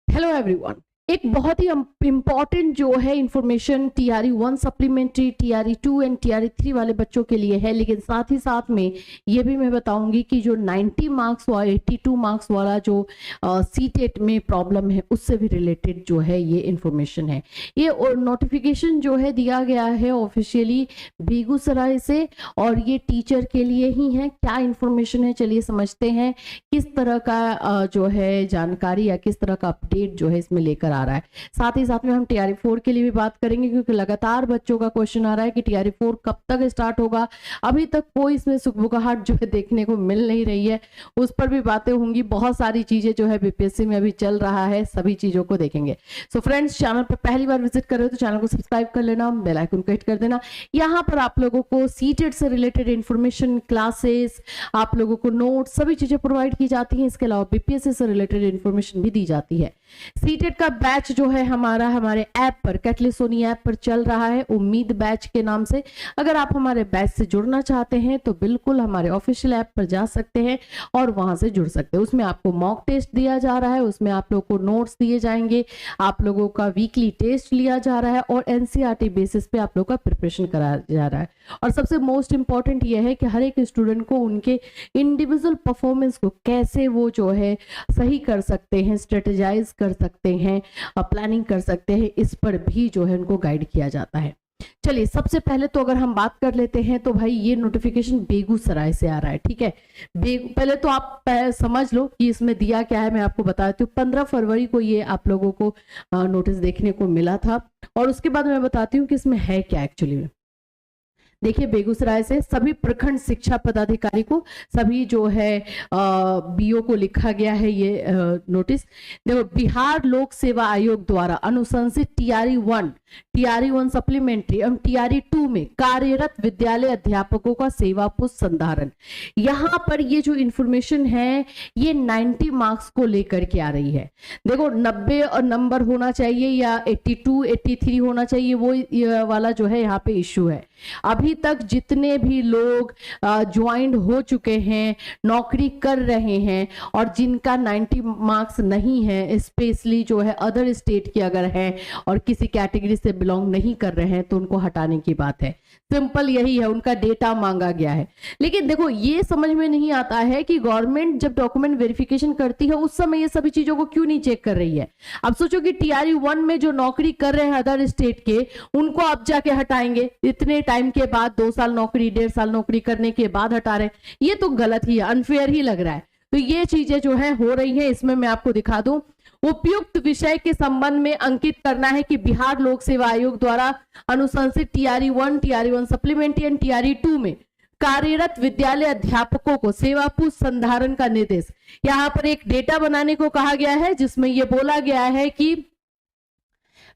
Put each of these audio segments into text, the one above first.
Hello everyone. एक बहुत ही important जो है information TRE 1 supplementary, TRE 2 and TRE 3 वाले बच्चों के लिए है, लेकिन साथ ही साथ में ये भी मैं बताऊंगी कि जो 90 मार्क्स और 82 मार्क्स वाला जो CTET में प्रॉब्लम है उससे भी रिलेटेड जो है ये इंफॉर्मेशन है। ये नोटिफिकेशन जो है दिया गया है ऑफिशियली बेगूसराय से और ये टीचर के लिए ही है। क्या इंफॉर्मेशन है चलिए समझते हैं, किस तरह का जो है जानकारी या किस तरह का अपडेट जो है इसमें लेकर आ रहा है। साथ ही साथ में हम TRE 4 के लिए भी बात करेंगे क्योंकि लगातार बच्चों का क्वेश्चन आ रहा है कि TRE 4 कब तक स्टार्ट होगा। अभी तक कोई इसमें सुगबुगाहट जो है देखने को मिल नहीं रही है, उस पर भी बातें होंगी। बहुत सारी चीजें जो है BPSC में अभी चल रहा है, सभी चीजों को देखेंगे। सो फ्रेंड्स, चैनल पर पहली बार विजिट कर रहे हो तो चैनल को सब्सक्राइब कर लेना, बेल आइकन को हिट कर देना। यहाँ पर आप लोगों को CTET से रिलेटेड इंफॉर्मेशन, क्लासेस, आप लोगों को नोट्स, सभी चीजें प्रोवाइड की जाती हैं। इसके अलावा BPSC से रिलेटेड इंफॉर्मेशन भी दी जाती है। CTET का बैच जो है हमारा हमारे ऐप पर, कैटलिस्ट सोनी ऐप पर चल रहा है, उम्मीद बैच के नाम से। अगर आप हमारे बैच से जुड़ना चाहते हैं तो बिल्कुल हमारे ऑफिशियल ऐप पर जा सकते हैं और वहां से जुड़ सकते हैं। उसमें आपको मॉक टेस्ट दिया जा रहा है, उसमें आप लोगों को नोट्स दिए जाएंगे, आप लोगों का वीकली टेस्ट लिया जा रहा है और NCERT बेसिस पे आप लोगों का प्रिपरेशन कराया जा रहा है। और सबसे मोस्ट इंपॉर्टेंट यह है कि हर एक स्टूडेंट को उनके इंडिविजुअल परफॉर्मेंस को कैसे वो जो है सही कर सकते हैं, स्ट्रेटेजाइज कर सकते हैं, प्लानिंग कर सकते हैं, इस पर भी जो है उनको गाइड किया जाता है। चलिए सबसे पहले तो अगर हम बात कर लेते हैं तो भाई ये नोटिफिकेशन बेगूसराय से आ रहा है, ठीक है। पहले तो आप समझ लो कि इसमें दिया क्या है, मैं आपको बताती हूँ। 15 फरवरी को ये आप लोगों को नोटिस देखने को मिला था और उसके बाद मैं बताती हूँ कि इसमें है क्या एक्चुअली में। देखिए, बेगूसराय से सभी प्रखंड शिक्षा पदाधिकारी को, सभी जो है BO को लिखा गया है ये नोटिस। देखो, बिहार लोक सेवा आयोग द्वारा अनुशंसित TRE 1, TRE 1 सप्लीमेंट्री एवं TRE 2 में कार्यरत विद्यालय अध्यापकों का सेवा पुष्प संधारण। यहाँ पर ये जो इंफॉर्मेशन है ये 90 मार्क्स को लेकर के आ रही है। देखो, 90 और नंबर होना चाहिए या 82, 83 होना चाहिए, वो वाला जो है यहाँ पे इश्यू है। अभी तक जितने भी लोग ज्वाइंट हो चुके हैं, नौकरी कर रहे हैं और जिनका 90 मार्क्स नहीं है, स्पेशली जो है अदर स्टेट के अगर है और किसी कैटेगरी से बिलोंग नहीं कर रहे हैं तो उनको हटाने की बात है। सिंपल यही है, उनका डेटा मांगा गया है। लेकिन देखो, ये समझ में नहीं आता है कि गवर्नमेंट जब डॉक्यूमेंट वेरिफिकेशन करती है उस समय ये सभी चीजों को क्यों नहीं चेक कर रही है। अब सोचो कि TRE 1 में जो नौकरी कर रहे हैं अदर स्टेट के, उनको अब जाके हटाएंगे इतने टाइम के बाद, 2 साल नौकरी, 1.5 साल नौकरी करने के बाद हटा रहे हैं। ये तो गलत ही है, अनफेयर ही लग रहा है। तो ये चीजें जो है हो रही है, इसमें मैं आपको दिखा दूं। उपयुक्त विषय के संबंध में अंकित करना है कि बिहार लोक सेवा आयोग द्वारा अनुशंसित TRE 1, TRE 1 supplementary and TRE 2 में कार्यरत विद्यालय अध्यापकों को सेवा पुष्प संधारण का निर्देश। यहाँ पर एक डेटा बनाने को कहा गया है जिसमें यह बोला गया है कि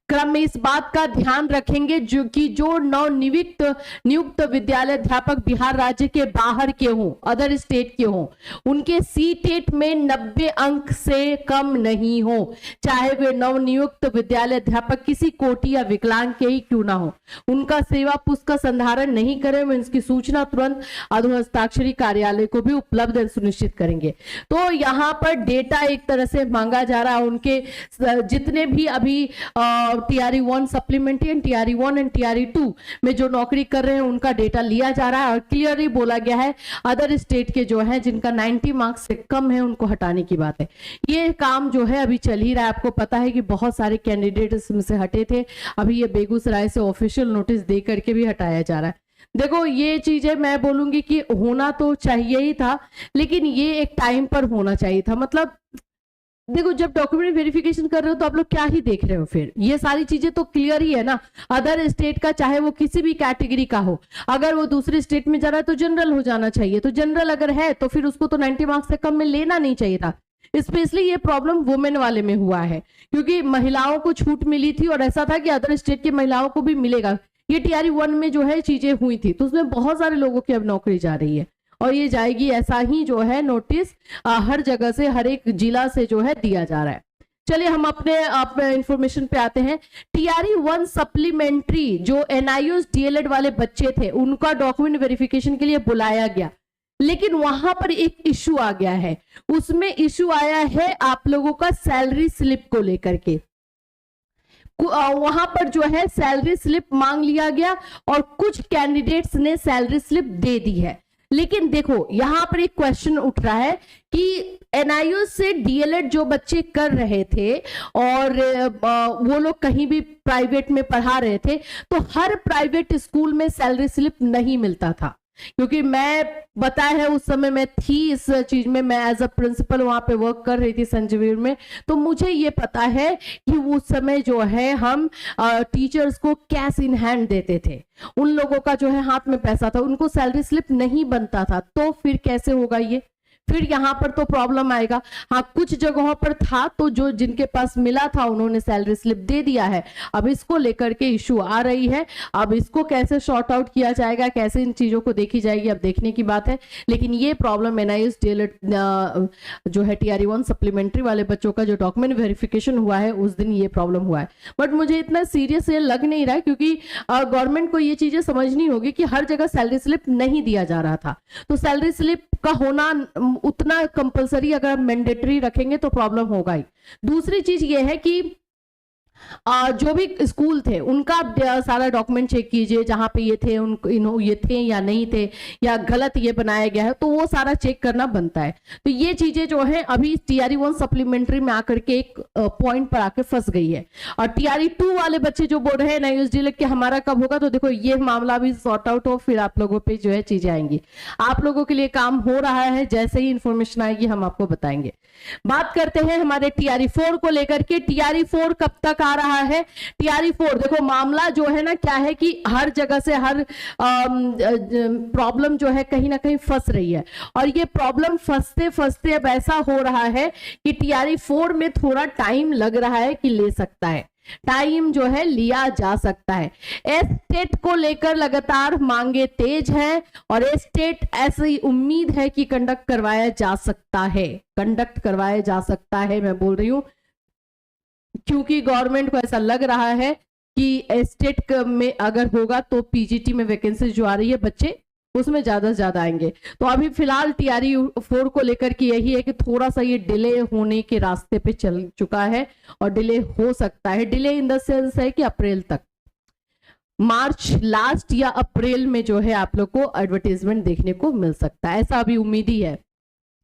क्रम में इस बात का ध्यान रखेंगे जो नियुक्त विद्यालय अध्यापक बिहार राज्य के बाहर के हों, अदर स्टेट के हों, उनके CTET में 90 अंक से कम नहीं हो, चाहे वे नवनियुक्त विद्यालय अध्यापक किसी कोटि या विकलांग के ही क्यों ना हो। उनका सेवा पुष्प का संधारण नहीं करें, वे इसकी सूचना तुरंत अधोहस्ताक्षरी कार्यालय को भी उपलब्ध सुनिश्चित करेंगे। तो यहाँ पर डेटा एक तरह से मांगा जा रहा है, उनके जितने भी अभी TRE 1 supplementary and TRE 1 and TRE 2 में जो नौकरी कर रहे हैं उनका डेटा लिया जा रहा है और क्लियरली बोला गया है अदर स्टेट के जो है जिनका 90 मार्क्स से कम है उनको हटाने की बात है। ये काम जो है अभी चल ही रहा है। आपको पता है कि बहुत सारे कैंडिडेट इसमें से हटे थे, अभी ये बेगूसराय से ऑफिशियल नोटिस दे करके भी हटाया जा रहा है। देखो, ये चीजें मैं बोलूंगी कि होना तो चाहिए ही था, लेकिन ये एक टाइम पर होना चाहिए था। मतलब देखो, जब डॉक्यूमेंट वेरिफिकेशन कर रहे हो तो आप लोग क्या ही देख रहे हो, फिर ये सारी चीजें तो क्लियर ही है ना। अदर स्टेट का, चाहे वो किसी भी कैटेगरी का हो, अगर वो दूसरे स्टेट में जा रहा है तो जनरल हो जाना चाहिए। तो जनरल अगर है तो फिर उसको तो 90 मार्क्स से कम में लेना नहीं चाहिए था। स्पेशली ये प्रॉब्लम वुमेन वाले में हुआ है क्योंकि महिलाओं को छूट मिली थी और ऐसा था कि अदर स्टेट की महिलाओं को भी मिलेगा। ये TRE 1 में जो है चीजें हुई थी तो उसमें बहुत सारे लोगों की अब नौकरी जा रही है और ये जाएगी। ऐसा ही जो है नोटिस हर जगह से, हर एक जिला से जो है दिया जा रहा है। चलिए हम अपने इंफॉर्मेशन पे आते हैं। TRE 1 सप्लीमेंट्री जो NIOS DLED वाले बच्चे थे उनका डॉक्यूमेंट वेरिफिकेशन के लिए बुलाया गया, लेकिन वहां पर एक इश्यू आ गया है। उसमें इश्यू आया है आप लोगों का सैलरी स्लिप को लेकर के। वहां पर जो है सैलरी स्लिप मांग लिया गया और कुछ कैंडिडेट्स ने सैलरी स्लिप दे दी है। लेकिन देखो यहां पर एक क्वेश्चन उठ रहा है कि एनआईओ से डीएलएड जो बच्चे कर रहे थे और वो लोग कहीं भी प्राइवेट में पढ़ा रहे थे, तो हर प्राइवेट स्कूल में सैलरी स्लिप नहीं मिलता था। क्योंकि मैं बताया है उस समय मैं थी इस चीज में, मैं एज अ प्रिंसिपल वहां पे वर्क कर रही थी संजीवनी में, तो मुझे ये पता है कि उस समय जो है हम टीचर्स को कैश इन हैंड देते थे। उन लोगों का जो है हाथ में पैसा था, उनको सैलरी स्लिप नहीं बनता था। तो फिर कैसे होगा ये? फिर यहाँ पर तो प्रॉब्लम आएगा। हाँ, कुछ जगहों पर था तो जो जिनके पास मिला था उन्होंने सैलरी स्लिप दे दिया है। अब इसको लेकर के इशू आ रही है। अब इसको कैसे सॉर्ट आउट किया जाएगा, कैसे इन चीजों को देखी जाएगी, अब देखने की बात है। लेकिन ये प्रॉब्लम एनआईएस डीएलएड जो है टीआरई 1 सप्लीमेंट्री वाले बच्चों का जो डॉक्यूमेंट वेरिफिकेशन हुआ है उस दिन ये प्रॉब्लम हुआ है। बट मुझे इतना सीरियस ये लग नहीं रहा है, क्योंकि गवर्नमेंट को ये चीजें समझनी होगी कि हर जगह सैलरी स्लिप नहीं दिया जा रहा था। तो सैलरी स्लिप का होना उतना कंपलसरी अगर मैंडेटरी रखेंगे तो प्रॉब्लम होगा ही। दूसरी चीज ये है कि जो भी स्कूल थे उनका सारा डॉक्यूमेंट चेक कीजिए, जहां पे ये थे उनको ये थे या नहीं थे या गलत ये बनाया गया है, तो वो सारा चेक करना बनता है। तो ये चीजें जो है अभी टीआरई 1 सप्लीमेंट्री में आकर के एक पॉइंट पर आके फंस गई है। और टीआरई 2 वाले बच्चे जो बोल रहे हैं एनआईएस डीएलएड के हमारा कब होगा, तो देखो ये मामला भी सॉर्ट आउट हो, फिर आप लोगों पे जो है चीजें आएंगी। आप लोगों के लिए काम हो रहा है, जैसे ही इंफॉर्मेशन आएगी हम आपको बताएंगे। बात करते हैं हमारे टीआरई 4 को लेकर के। टीआरई 4 कब तक आ रहा है? टीआरई 4 देखो मामला जो है ना क्या है कि हर जगह से हर प्रॉब्लम जो है कहीं ना कहीं फंस रही है। और ये प्रॉब्लम फंसते फंसते अब ऐसा हो रहा है कि टीआरई 4 में थोड़ा टाइम लग रहा है कि ले सकता है, टाइम जो है लिया जा सकता है। एस्टेट को लेकर लगातार मांगे तेज हैं और एस्टेट ऐसी उम्मीद है कि कंडक्ट करवाया जा सकता है, कंडक्ट करवाया जा सकता है मैं बोल रही हूं, क्योंकि गवर्नमेंट को ऐसा लग रहा है कि एस्टेट में अगर होगा तो पीजीटी में वैकेंसी जो आ रही है बच्चे उसमें ज्यादा से ज्यादा आएंगे। तो अभी फिलहाल टीआरई 4 को लेकर के यही है कि थोड़ा सा ये डिले होने के रास्ते पे चल चुका है और डिले हो सकता है। डिले इन द सेंस है कि अप्रैल तक, मार्च लास्ट या अप्रैल में जो है आप लोग को एडवर्टाइजमेंट देखने को मिल सकता है, ऐसा अभी उम्मीद ही है।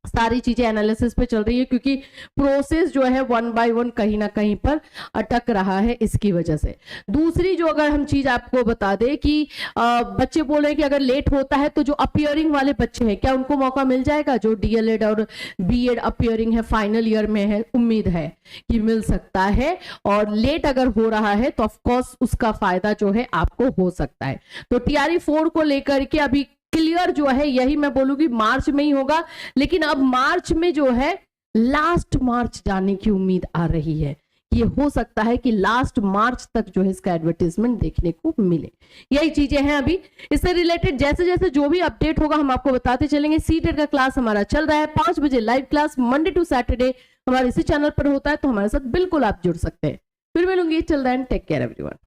सारी चीजें एनालिसिस पे चल रही है क्योंकि प्रोसेस जो है 1 बाय 1 कहीं ना कहीं पर अटक रहा है इसकी वजह से। दूसरी जो अगर हम चीज आपको बता दें कि बच्चे बोल रहे हैं कि अगर लेट होता है तो जो अपियरिंग वाले बच्चे हैं क्या उनको मौका मिल जाएगा? जो डीएलएड और बीएड अपियरिंग है, फाइनल ईयर में है, उम्मीद है कि मिल सकता है। और लेट अगर हो रहा है तो ऑफकोर्स उसका फायदा जो है आपको हो सकता है। तो टीआरई 4 को लेकर के अभी क्लियर जो है यही मैं बोलूंगी मार्च में ही होगा। लेकिन अब मार्च में जो है लास्ट मार्च जाने की उम्मीद आ रही है। ये हो सकता है कि लास्ट मार्च तक जो है इसका एडवर्टाइजमेंट देखने को मिले। यही चीजें हैं अभी। इससे रिलेटेड जैसे जैसे जो भी अपडेट होगा हम आपको बताते चलेंगे। सीटेट का क्लास हमारा चल रहा है 5 बजे live class, Monday to Saturday हमारे इसी चैनल पर होता है, तो हमारे साथ बिल्कुल आप जुड़ सकते हैं। फिर मिलूंगी, till then take care everyone.